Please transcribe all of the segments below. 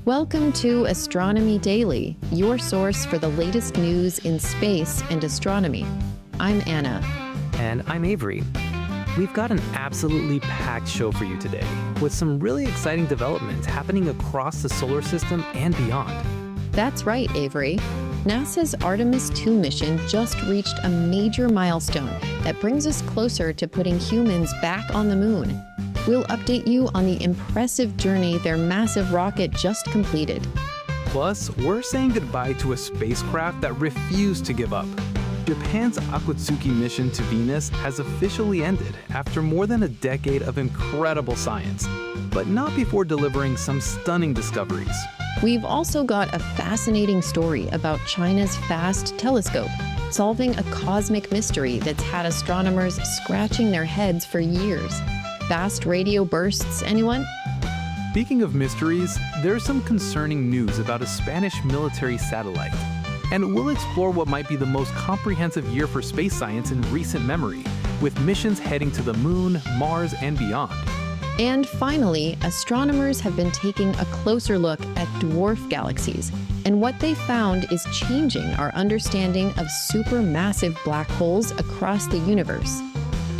Welcome to Astronomy Daily, your source for the latest news in space and astronomy. I'm Anna. And I'm Avery. We've got an absolutely packed show for you today, with some really exciting developments happening across the solar system and beyond. That's right, Avery. NASA's Artemis II mission just reached a major milestone that brings us closer to putting humans back on the moon. We'll update you on the impressive journey their massive rocket just completed. Plus, we're saying goodbye to a spacecraft that refused to give up. Japan's Akatsuki mission to Venus has officially ended after more than a decade of incredible science, but not before delivering some stunning discoveries. We've also got a fascinating story about China's FAST telescope, solving a cosmic mystery that's had astronomers scratching their heads for years. Fast radio bursts, anyone? Speaking of mysteries, there's some concerning news about a Spanish military satellite. And we'll explore what might be the most comprehensive year for space science in recent memory, with missions heading to the Moon, Mars, and beyond. And finally, astronomers have been taking a closer look at dwarf galaxies, and what they found is changing our understanding of supermassive black holes across the universe.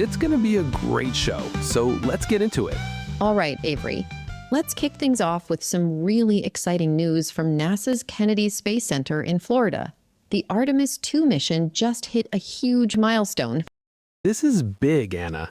It's going to be a great show, so let's get into it. All right, Avery. Let's kick things off with some really exciting news from NASA's Kennedy Space Center in Florida. The Artemis II mission just hit a huge milestone. This is big, Anna.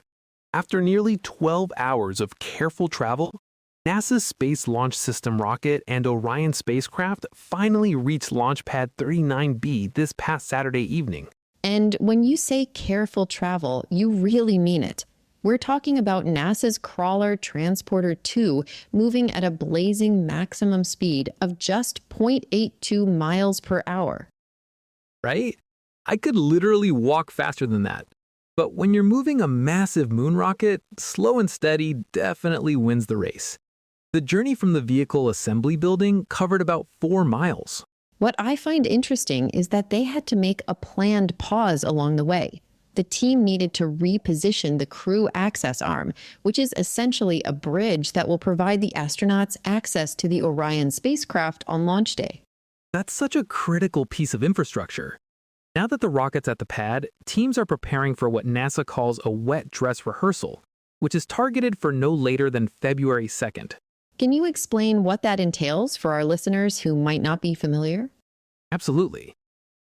After nearly 12 hours of careful travel, NASA's Space Launch System rocket and Orion spacecraft finally reached Launch Pad 39B this past Saturday evening. And when you say careful travel, you really mean it. We're talking about NASA's Crawler Transporter 2 moving at a blazing maximum speed of just 0.82 miles per hour. Right? I could literally walk faster than that. But when you're moving a massive moon rocket, slow and steady definitely wins the race. The journey from the vehicle assembly building covered about 4 miles. What I find interesting is that they had to make a planned pause along the way. The team needed to reposition the crew access arm, which is essentially a bridge that will provide the astronauts access to the Orion spacecraft on launch day. That's such a critical piece of infrastructure. Now that the rocket's at the pad, teams are preparing for what NASA calls a wet dress rehearsal, which is targeted for no later than February 2nd. Can you explain what that entails for our listeners who might not be familiar? Absolutely.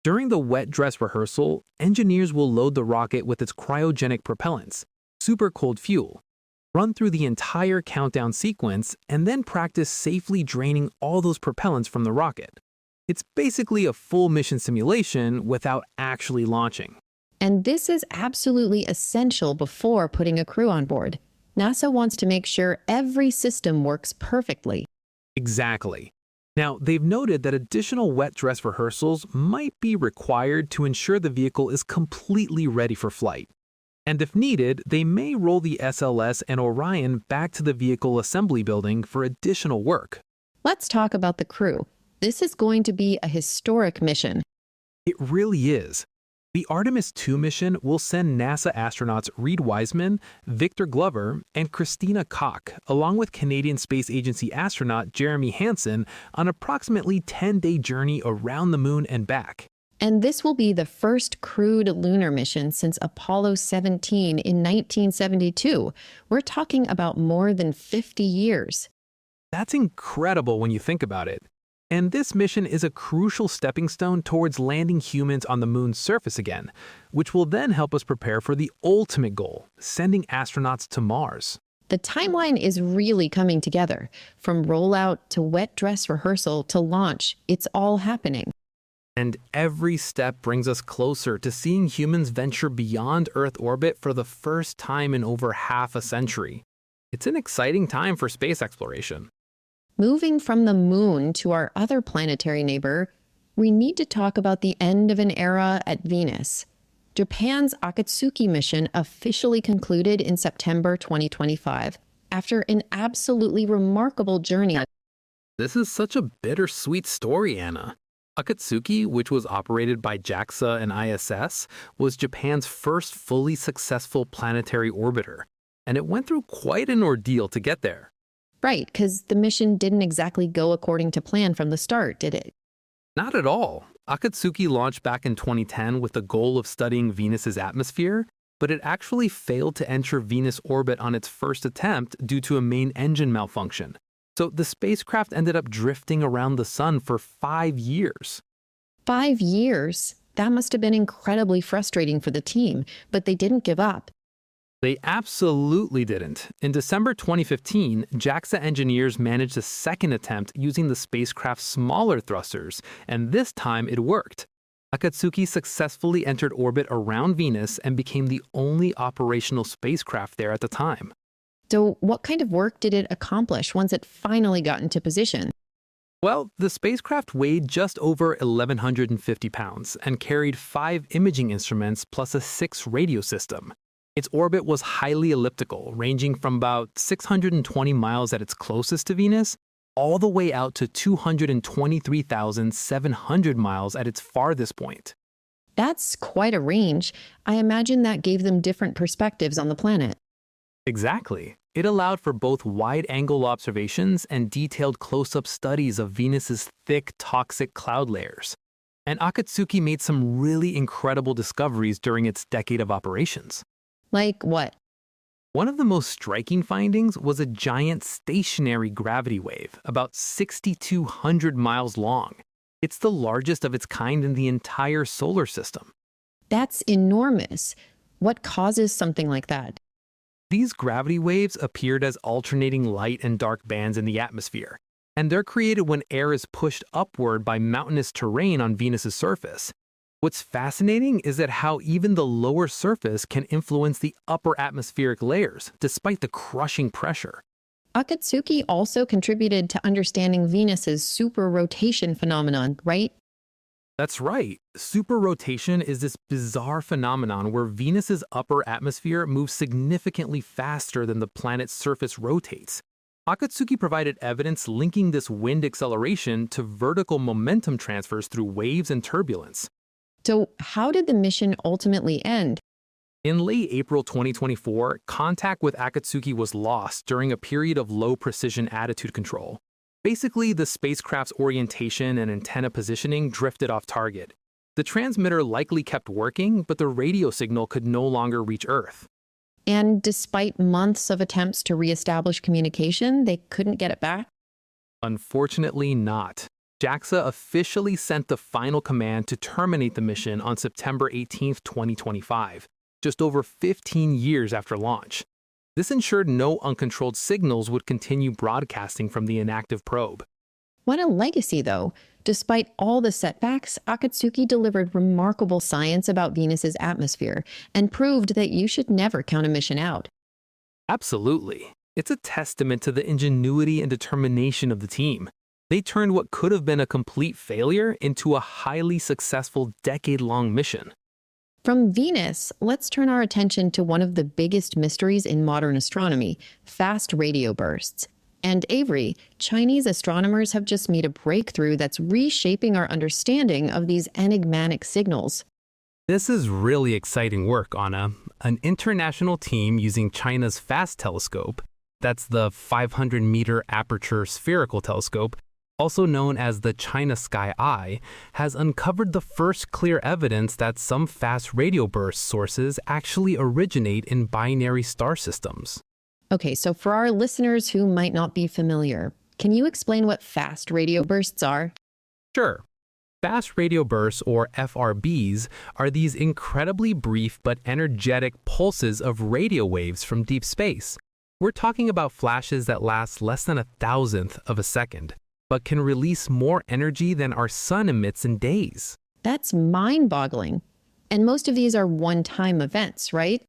During the wet dress rehearsal, engineers will load the rocket with its cryogenic propellants, super cold fuel, run through the entire countdown sequence, and then practice safely draining all those propellants from the rocket. It's basically a full mission simulation without actually launching. And this is absolutely essential before putting a crew on board. NASA wants to make sure every system works perfectly. Exactly. Now, they've noted that additional wet dress rehearsals might be required to ensure the vehicle is completely ready for flight. And if needed, they may roll the SLS and Orion back to the vehicle assembly building for additional work. Let's talk about the crew. This is going to be a historic mission. It really is. The Artemis II mission will send NASA astronauts Reed Wiseman, Victor Glover, and Christina Koch, along with Canadian Space Agency astronaut Jeremy Hansen, on approximately 10-day journey around the moon and back. And this will be the first crewed lunar mission since Apollo 17 in 1972. We're talking about more than 50 years. That's incredible when you think about it. And this mission is a crucial stepping stone towards landing humans on the moon's surface again, which will then help us prepare for the ultimate goal, sending astronauts to Mars. The timeline is really coming together. From rollout to wet dress rehearsal to launch, it's all happening. And every step brings us closer to seeing humans venture beyond Earth orbit for the first time in over half a century. It's an exciting time for space exploration. Moving from the moon to our other planetary neighbor, we need to talk about the end of an era at Venus. Japan's Akatsuki mission officially concluded in September 2025 after an absolutely remarkable journey. This is such a bittersweet story, Anna. Akatsuki, which was operated by JAXA and ISS, was Japan's first fully successful planetary orbiter, and it went through quite an ordeal to get there. Right, because the mission didn't exactly go according to plan from the start, did it? Not at all. Akatsuki launched back in 2010 with the goal of studying Venus's atmosphere, but it actually failed to enter Venus orbit on its first attempt due to a main engine malfunction. So the spacecraft ended up drifting around the sun for 5 years. 5 years? That must have been incredibly frustrating for the team, but they didn't give up. They absolutely didn't. In December 2015, JAXA engineers managed a second attempt using the spacecraft's smaller thrusters, and this time it worked. Akatsuki successfully entered orbit around Venus and became the only operational spacecraft there at the time. So what kind of work did it accomplish once it finally got into position? Well, the spacecraft weighed just over 1,150 pounds and carried 5 imaging instruments plus a 6 radio system. Its orbit was highly elliptical, ranging from about 620 miles at its closest to Venus, all the way out to 223,700 miles at its farthest point. That's quite a range. I imagine that gave them different perspectives on the planet. Exactly. It allowed for both wide-angle observations and detailed close-up studies of Venus's thick, toxic cloud layers. And Akatsuki made some really incredible discoveries during its decade of operations. Like what? One of the most striking findings was a giant stationary gravity wave, about 6,200 miles long. It's the largest of its kind in the entire solar system. That's enormous. What causes something like that? These gravity waves appeared as alternating light and dark bands in the atmosphere, and they're created when air is pushed upward by mountainous terrain on Venus's surface. What's fascinating is that how even the lower surface can influence the upper atmospheric layers, despite the crushing pressure. Akatsuki also contributed to understanding Venus's superrotation phenomenon, right? That's right. Superrotation is this bizarre phenomenon where Venus's upper atmosphere moves significantly faster than the planet's surface rotates. Akatsuki provided evidence linking this wind acceleration to vertical momentum transfers through waves and turbulence. So how did the mission ultimately end? In late April 2024, contact with Akatsuki was lost during a period of low-precision attitude control. Basically, the spacecraft's orientation and antenna positioning drifted off target. The transmitter likely kept working, but the radio signal could no longer reach Earth. And despite months of attempts to reestablish communication, they couldn't get it back? Unfortunately not. JAXA officially sent the final command to terminate the mission on September 18, 2025, just over 15 years after launch. This ensured no uncontrolled signals would continue broadcasting from the inactive probe. What a legacy, though. Despite all the setbacks, Akatsuki delivered remarkable science about Venus's atmosphere and proved that you should never count a mission out. Absolutely. It's a testament to the ingenuity and determination of the team. They turned what could have been a complete failure into a highly successful decade-long mission. From Venus, let's turn our attention to one of the biggest mysteries in modern astronomy, fast radio bursts. And Avery, Chinese astronomers have just made a breakthrough that's reshaping our understanding of these enigmatic signals. This is really exciting work, Anna. An international team using China's FAST telescope, that's the 500-meter aperture spherical telescope, also known as the China Sky Eye, has uncovered the first clear evidence that some fast radio burst sources actually originate in binary star systems. Okay, so for our listeners who might not be familiar, can you explain what fast radio bursts are? Sure. Fast radio bursts, or FRBs, are these incredibly brief but energetic pulses of radio waves from deep space. We're talking about flashes that last less than 1,000th of a second, but can release more energy than our sun emits in days. That's mind-boggling. And most of these are one-time events, right?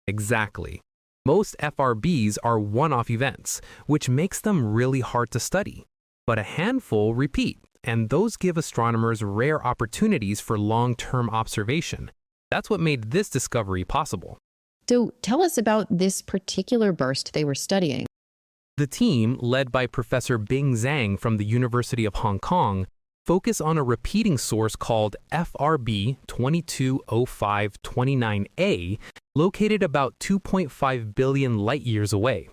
Exactly. Most FRBs are one-off events, which makes them really hard to study. But a handful repeat, and those give astronomers rare opportunities for long-term observation. That's what made this discovery possible. So tell us about this particular burst they were studying. The team, led by Professor Bing Zhang from the University of Hong Kong, focus on a repeating source called FRB 220529A, located about 2.5 billion light-years away.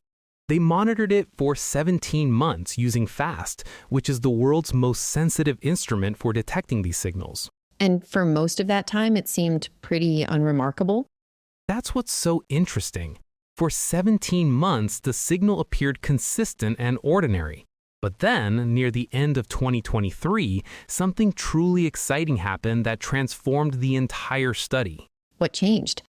They monitored it for 17 months using FAST, which is the world's most sensitive instrument for detecting these signals. And for most of that time, it seemed pretty unremarkable. That's what's so interesting. For 17 months, the signal appeared consistent and ordinary. But then, near the end of 2023, something truly exciting happened that transformed the entire study. What changed?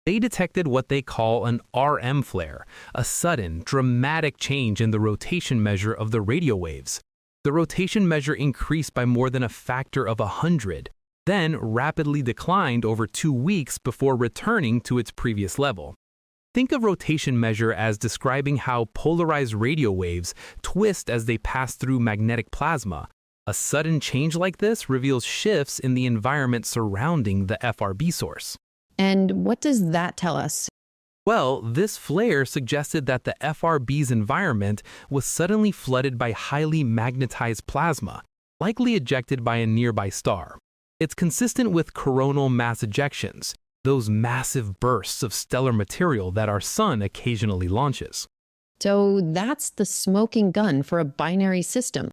They detected what they call an RM flare, a sudden, dramatic change in the rotation measure of the radio waves. The rotation measure increased by more than a factor of 100, then rapidly declined over 2 weeks before returning to its previous level. Think of rotation measure as describing how polarized radio waves twist as they pass through magnetic plasma. A sudden change like this reveals shifts in the environment surrounding the FRB source. And what does that tell us? Well, this flare suggested that the FRB's environment was suddenly flooded by highly magnetized plasma, likely ejected by a nearby star. It's consistent with coronal mass ejections, those massive bursts of stellar material that our sun occasionally launches. So that's the smoking gun for a binary system.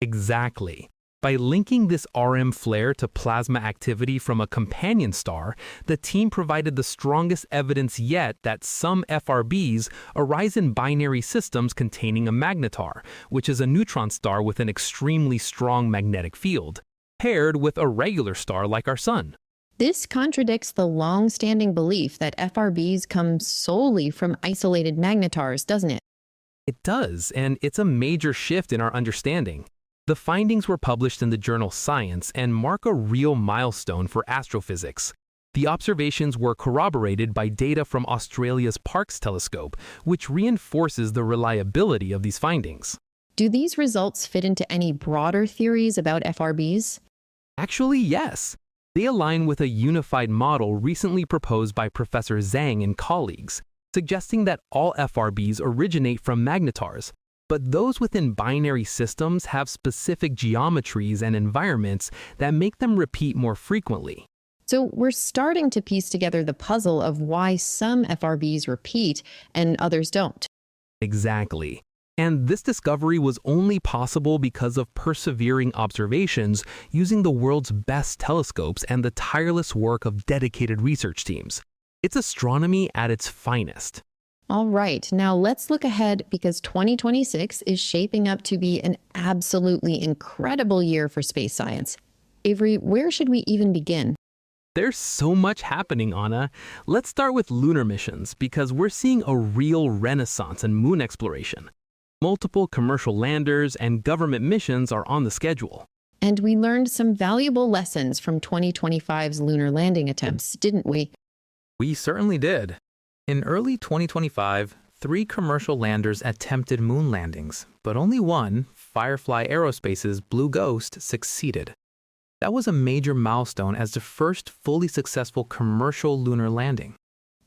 Exactly. By linking this RM flare to plasma activity from a companion star, the team provided the strongest evidence yet that some FRBs arise in binary systems containing a magnetar, which is a neutron star with an extremely strong magnetic field, paired with a regular star like our sun. This contradicts the long-standing belief that FRBs come solely from isolated magnetars, doesn't it? It does, and it's a major shift in our understanding. The findings were published in the journal Science and mark a real milestone for astrophysics. The observations were corroborated by data from Australia's Parkes telescope, which reinforces the reliability of these findings. Do these results fit into any broader theories about FRBs? Actually, yes. They align with a unified model recently proposed by Professor Zhang and colleagues, suggesting that all FRBs originate from magnetars, but those within binary systems have specific geometries and environments that make them repeat more frequently. So we're starting to piece together the puzzle of why some FRBs repeat and others don't. Exactly. And this discovery was only possible because of persevering observations using the world's best telescopes and the tireless work of dedicated research teams. It's astronomy at its finest. All right, now let's look ahead because 2026 is shaping up to be an absolutely incredible year for space science. Avery, where should we even begin? There's so much happening, Anna. Let's start with lunar missions because we're seeing a real renaissance in moon exploration. Multiple commercial landers and government missions are on the schedule. And we learned some valuable lessons from 2025's lunar landing attempts, didn't we? We certainly did. In early 2025, 3 commercial landers attempted moon landings, but only one, Firefly Aerospace's Blue Ghost, succeeded. That was a major milestone as the first fully successful commercial lunar landing.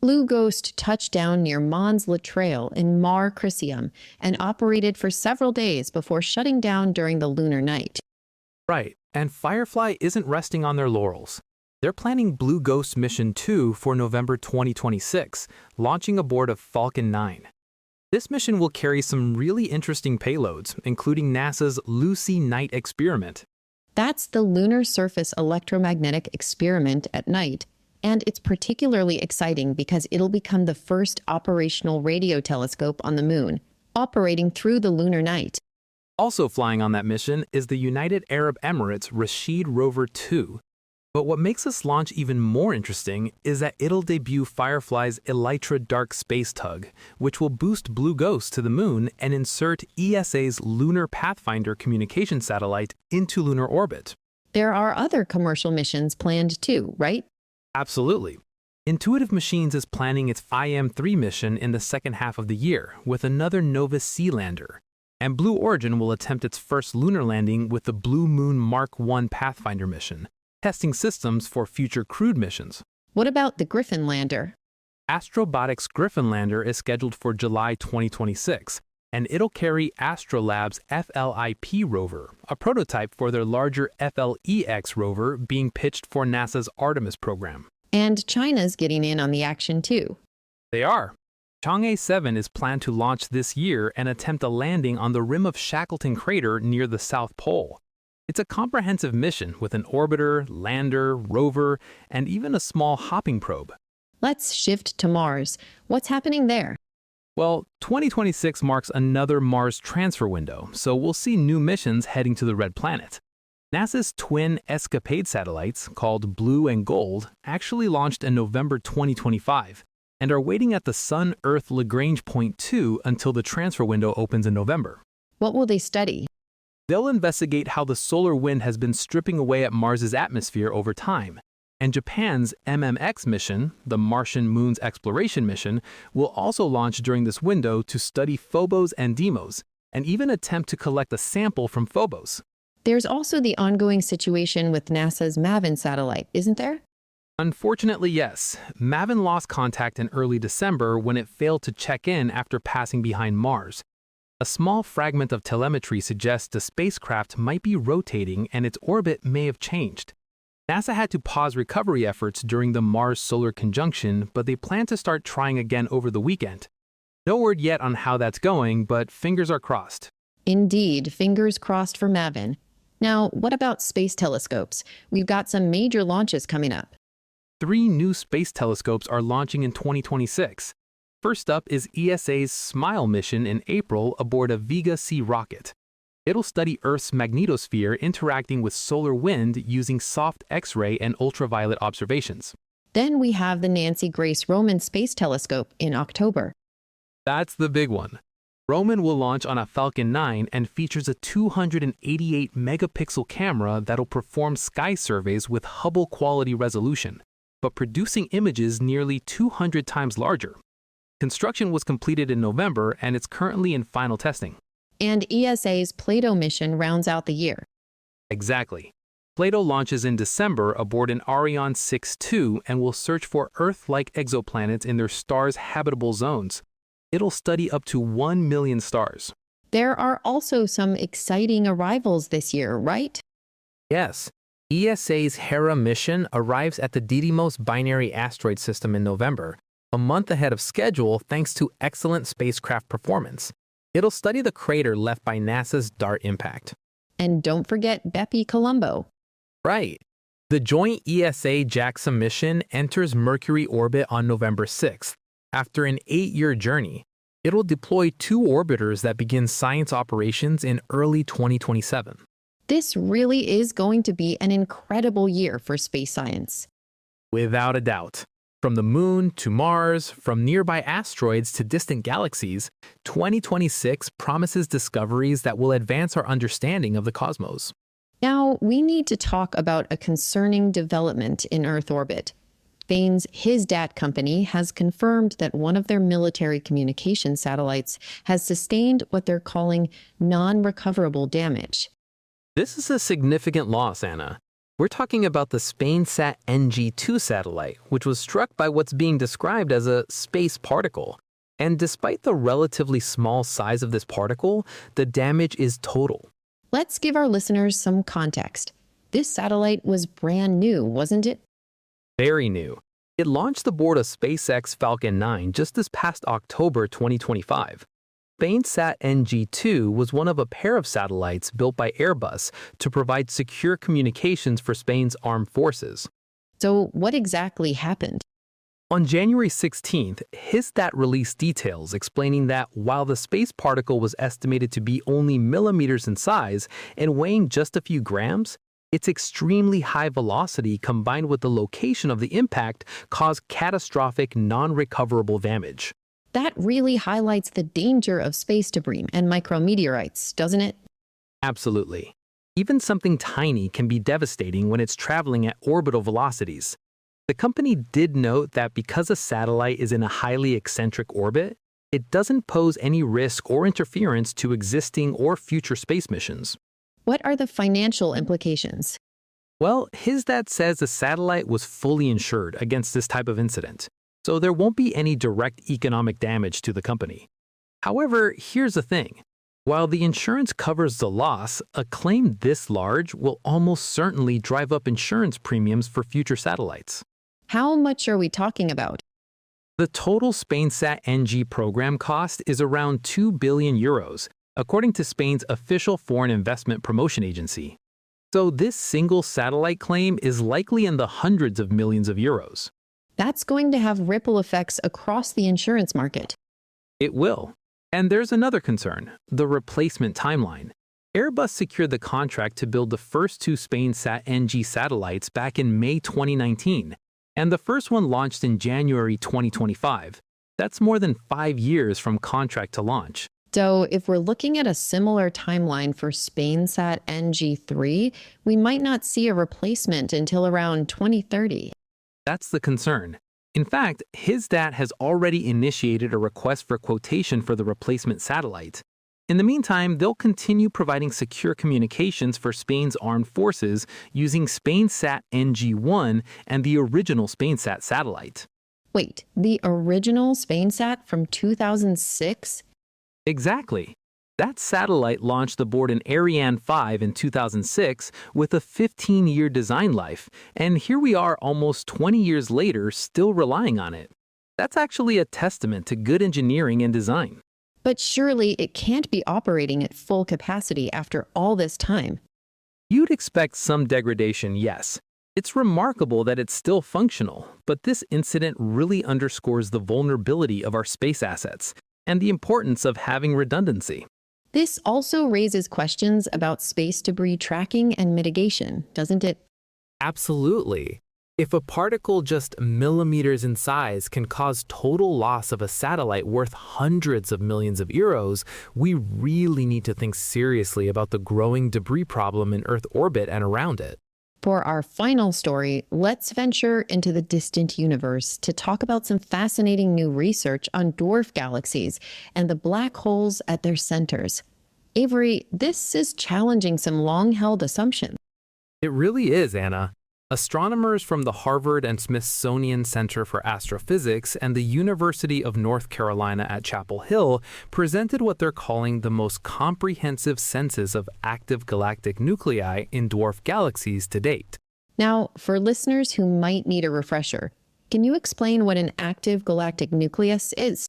Blue Ghost touched down near Mons Latrell in Mare Crisium and operated for several days before shutting down during the lunar night. Right, and Firefly isn't resting on their laurels. They're planning Blue Ghost Mission 2 for November 2026, launching aboard of Falcon 9. This mission will carry some really interesting payloads, including NASA's Lucy Night experiment. That's the Lunar Surface Electromagnetic Experiment at night. And it's particularly exciting because it'll become the first operational radio telescope on the moon, operating through the lunar night. Also flying on that mission is the United Arab Emirates Rashid Rover 2. But what makes this launch even more interesting is that it'll debut Firefly's Elytra Dark Space Tug, which will boost Blue Ghost to the moon and insert ESA's Lunar Pathfinder communication satellite into lunar orbit. There are other commercial missions planned too, right? Absolutely. Intuitive Machines is planning its IM-3 mission in the second half of the year with another Nova C lander. And Blue Origin will attempt its first lunar landing with the Blue Moon Mark 1 Pathfinder mission, testing systems for future crewed missions. What about the Griffin lander? Astrobotics Griffin lander is scheduled for July 2026, and it'll carry Astrolab's FLIP rover, a prototype for their larger FLEX rover being pitched for NASA's Artemis program. And China's getting in on the action too. They are. Chang'e 7 is planned to launch this year and attempt a landing on the rim of Shackleton Crater near the South Pole. It's a comprehensive mission with an orbiter, lander, rover, and even a small hopping probe. Let's shift to Mars. What's happening there? Well, 2026 marks another Mars transfer window, so we'll see new missions heading to the Red Planet. NASA's twin ESCAPADE satellites, called Blue and Gold, actually launched in November 2025 and are waiting at the Sun-Earth Lagrange Point 2 until the transfer window opens in November. What will they study? They'll investigate how the solar wind has been stripping away at Mars's atmosphere over time. And Japan's MMX mission, the Martian Moon's Exploration mission, will also launch during this window to study Phobos and Deimos, and even attempt to collect a sample from Phobos. There's also the ongoing situation with NASA's MAVEN satellite, isn't there? Unfortunately, yes. MAVEN lost contact in early December when it failed to check in after passing behind Mars. A small fragment of telemetry suggests the spacecraft might be rotating and its orbit may have changed. NASA had to pause recovery efforts during the Mars solar conjunction, but they plan to start trying again over the weekend. No word yet on how that's going, but fingers are crossed. Indeed, fingers crossed for MAVEN. Now, what about space telescopes? We've got some major launches coming up. 3 new space telescopes are launching in 2026. First up is ESA's SMILE mission in April aboard a Vega C rocket. It'll study Earth's magnetosphere interacting with solar wind using soft X-ray and ultraviolet observations. Then we have the Nancy Grace Roman Space Telescope in October. That's the big one. Roman will launch on a Falcon 9 and features a 288-megapixel camera that'll perform sky surveys with Hubble-quality resolution, but producing images nearly 200 times larger. Construction was completed in November, and it's currently in final testing. And ESA's Plato mission rounds out the year. Exactly. Plato launches in December aboard an Ariane 6-2 and will search for Earth-like exoplanets in their star's habitable zones. It'll study up to 1 million stars. There are also some exciting arrivals this year, right? Yes. ESA's Hera mission arrives at the Didymos binary asteroid system in November, a month ahead of schedule thanks to excellent spacecraft performance. It'll study the crater left by NASA's DART impact. And don't forget Bepi Colombo. Right. The joint ESA-JAXA mission enters Mercury orbit on November 6th. After an 8-year journey, it'll deploy 2 orbiters that begin science operations in early 2027. This really is going to be an incredible year for space science. Without a doubt. From the moon to Mars, from nearby asteroids to distant galaxies, 2026 promises discoveries that will advance our understanding of the cosmos. Now, we need to talk about a concerning development in Earth orbit. Spain's HISDAT company has confirmed that one of their military communication satellites has sustained what they're calling non-recoverable damage. This is a significant loss, Anna. We're talking about the SpainSat NG-2 satellite, which was struck by what's being described as a space particle. And despite the relatively small size of this particle, the damage is total. Let's give our listeners some context. This satellite was brand new, wasn't it? Very new. It launched aboard a SpaceX Falcon 9 just this past October 2025. SpainSat NG-2 was one of a pair of satellites built by Airbus to provide secure communications for Spain's armed forces. So what exactly happened? On January 16th, HISDAT released details explaining that while the space particle was estimated to be only millimeters in size and weighing just a few grams, its extremely high velocity combined with the location of the impact caused catastrophic, non-recoverable damage. That really highlights the danger of space debris and micrometeorites, doesn't it? Absolutely. Even something tiny can be devastating when it's traveling at orbital velocities. The company did note that because a satellite is in a highly eccentric orbit, it doesn't pose any risk or interference to existing or future space missions. What are the financial implications? Well, HISDAT says the satellite was fully insured against this type of incident, so there won't be any direct economic damage to the company. However, here's the thing. While the insurance covers the loss, a claim this large will almost certainly drive up insurance premiums for future satellites. How much are we talking about? The total SpainSat NG program cost is around 2 billion euros, according to Spain's official foreign investment promotion agency. So this single satellite claim is likely in the hundreds of millions of euros. That's going to have ripple effects across the insurance market. It will. And there's another concern, the replacement timeline. Airbus secured the contract to build the first two SpainSat NG satellites back in May 2019, and the first one launched in January 2025. That's more than 5 years from contract to launch. So if we're looking at a similar timeline for SpainSat NG3, we might not see a replacement until around 2030. That's the concern. In fact, HISDAT has already initiated a request for quotation for the replacement satellite. In the meantime, they'll continue providing secure communications for Spain's armed forces using SpainSat NG1 and the original SpainSat satellite. Wait, the original SpainSat from 2006? Exactly. That satellite launched aboard an Ariane 5 in 2006 with a 15-year design life, and here we are almost 20 years later still relying on it. That's actually a testament to good engineering and design. But surely it can't be operating at full capacity after all this time. You'd expect some degradation, yes. It's remarkable that it's still functional, but this incident really underscores the vulnerability of our space assets and the importance of having redundancy. This also raises questions about space debris tracking and mitigation, doesn't it? Absolutely. If a particle just millimeters in size can cause total loss of a satellite worth hundreds of millions of euros, we really need to think seriously about the growing debris problem in Earth orbit and around it. For our final story, let's venture into the distant universe to talk about some fascinating new research on dwarf galaxies and the black holes at their centers. Avery, this is challenging some long-held assumptions. It really is, Anna. Astronomers from the Harvard and Smithsonian Center for Astrophysics and the University of North Carolina at Chapel Hill presented what they're calling the most comprehensive census of active galactic nuclei in dwarf galaxies to date. Now, for listeners who might need a refresher, can you explain what an active galactic nucleus is?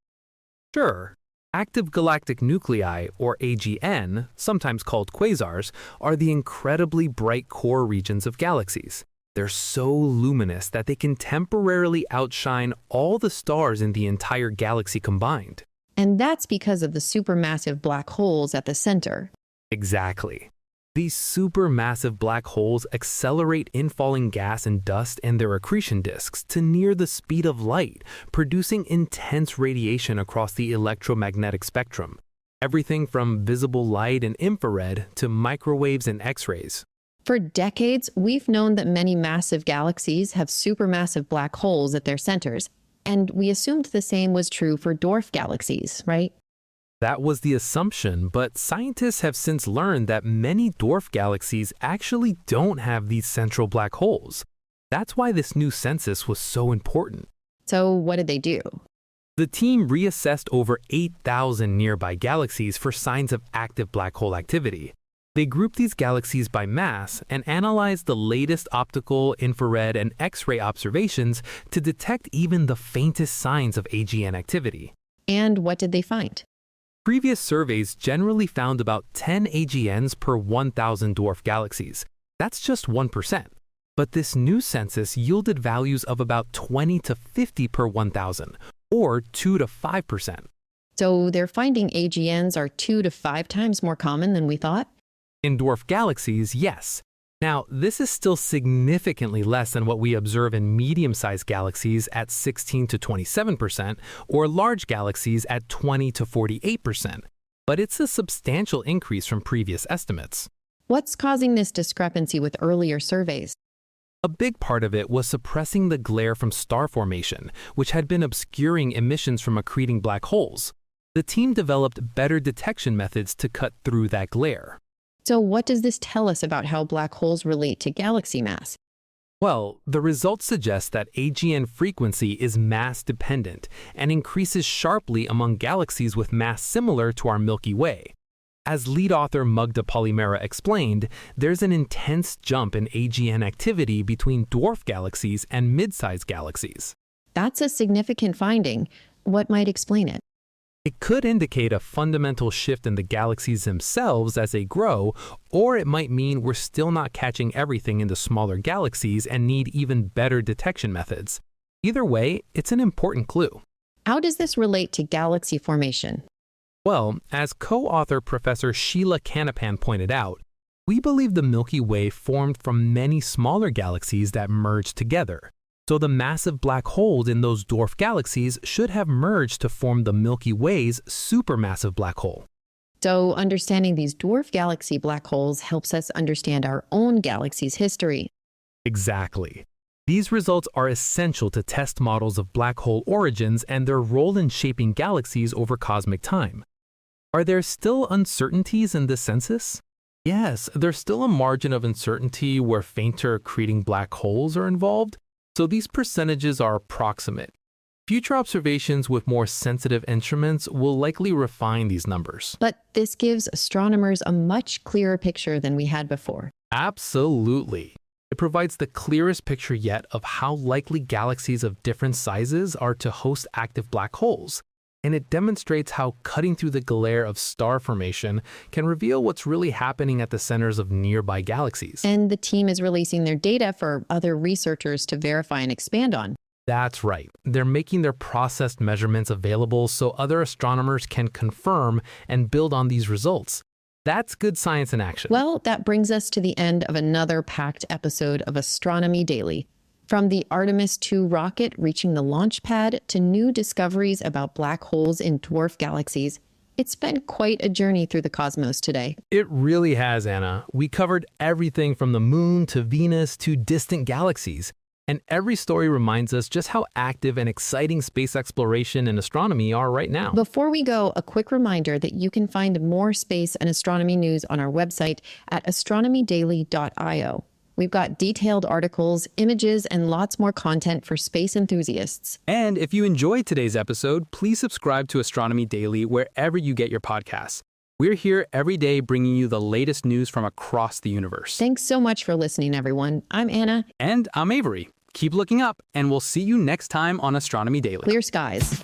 Sure. Active galactic nuclei, or AGN, sometimes called quasars, are the incredibly bright core regions of galaxies. They're so luminous that they can temporarily outshine all the stars in the entire galaxy combined. And that's because of the supermassive black holes at the center. Exactly. These supermassive black holes accelerate infalling gas and dust and their accretion disks to near the speed of light, producing intense radiation across the electromagnetic spectrum. Everything from visible light and infrared to microwaves and X-rays. For decades, we've known that many massive galaxies have supermassive black holes at their centers, and we assumed the same was true for dwarf galaxies, right? That was the assumption, but scientists have since learned that many dwarf galaxies actually don't have these central black holes. That's why this new census was so important. So what did they do? The team reassessed over 8,000 nearby galaxies for signs of active black hole activity. They grouped these galaxies by mass and analyzed the latest optical, infrared, and X-ray observations to detect even the faintest signs of AGN activity. And what did they find? Previous surveys generally found about 10 AGNs per 1,000 dwarf galaxies. That's just 1%. But this new census yielded values of about 20 to 50 per 1,000, or 2 to 5%. So they're finding AGNs are 2 to 5 times more common than we thought? In dwarf galaxies, yes. Now, this is still significantly less than what we observe in medium-sized galaxies at 16 to 27%, or large galaxies at 20 to 48%. But it's a substantial increase from previous estimates. What's causing this discrepancy with earlier surveys? A big part of it was suppressing the glare from star formation, which had been obscuring emissions from accreting black holes. The team developed better detection methods to cut through that glare. So what does this tell us about how black holes relate to galaxy mass? Well, the results suggest that AGN frequency is mass-dependent and increases sharply among galaxies with mass similar to our Milky Way. As lead author Magda Polymera explained, there's an intense jump in AGN activity between dwarf galaxies and mid-sized galaxies. That's a significant finding. What might explain it? It could indicate a fundamental shift in the galaxies themselves as they grow, or it might mean we're still not catching everything in the smaller galaxies and need even better detection methods. Either way, it's an important clue. How does this relate to galaxy formation? Well, as co-author Professor Sheila Canapan pointed out, we believe the Milky Way formed from many smaller galaxies that merged together. So the massive black holes in those dwarf galaxies should have merged to form the Milky Way's supermassive black hole. So understanding these dwarf galaxy black holes helps us understand our own galaxy's history. Exactly. These results are essential to test models of black hole origins and their role in shaping galaxies over cosmic time. Are there still uncertainties in this census? Yes, there's still a margin of uncertainty where fainter accreting black holes are involved, so these percentages are approximate. Future observations with more sensitive instruments will likely refine these numbers. But this gives astronomers a much clearer picture than we had before. Absolutely. It provides the clearest picture yet of how likely galaxies of different sizes are to host active black holes. And it demonstrates how cutting through the glare of star formation can reveal what's really happening at the centers of nearby galaxies. And the team is releasing their data for other researchers to verify and expand on. That's right. They're making their processed measurements available so other astronomers can confirm and build on these results. That's good science in action. Well, that brings us to the end of another packed episode of Astronomy Daily. From the Artemis II rocket reaching the launch pad to new discoveries about black holes in dwarf galaxies, it's been quite a journey through the cosmos today. It really has, Anna. We covered everything from the moon to Venus to distant galaxies. And every story reminds us just how active and exciting space exploration and astronomy are right now. Before we go, a quick reminder that you can find more space and astronomy news on our website at astronomydaily.io. We've got detailed articles, images, and lots more content for space enthusiasts. And if you enjoyed today's episode, please subscribe to Astronomy Daily wherever you get your podcasts. We're here every day bringing you the latest news from across the universe. Thanks so much for listening, everyone. I'm Anna. And I'm Avery. Keep looking up, and we'll see you next time on Astronomy Daily. Clear skies.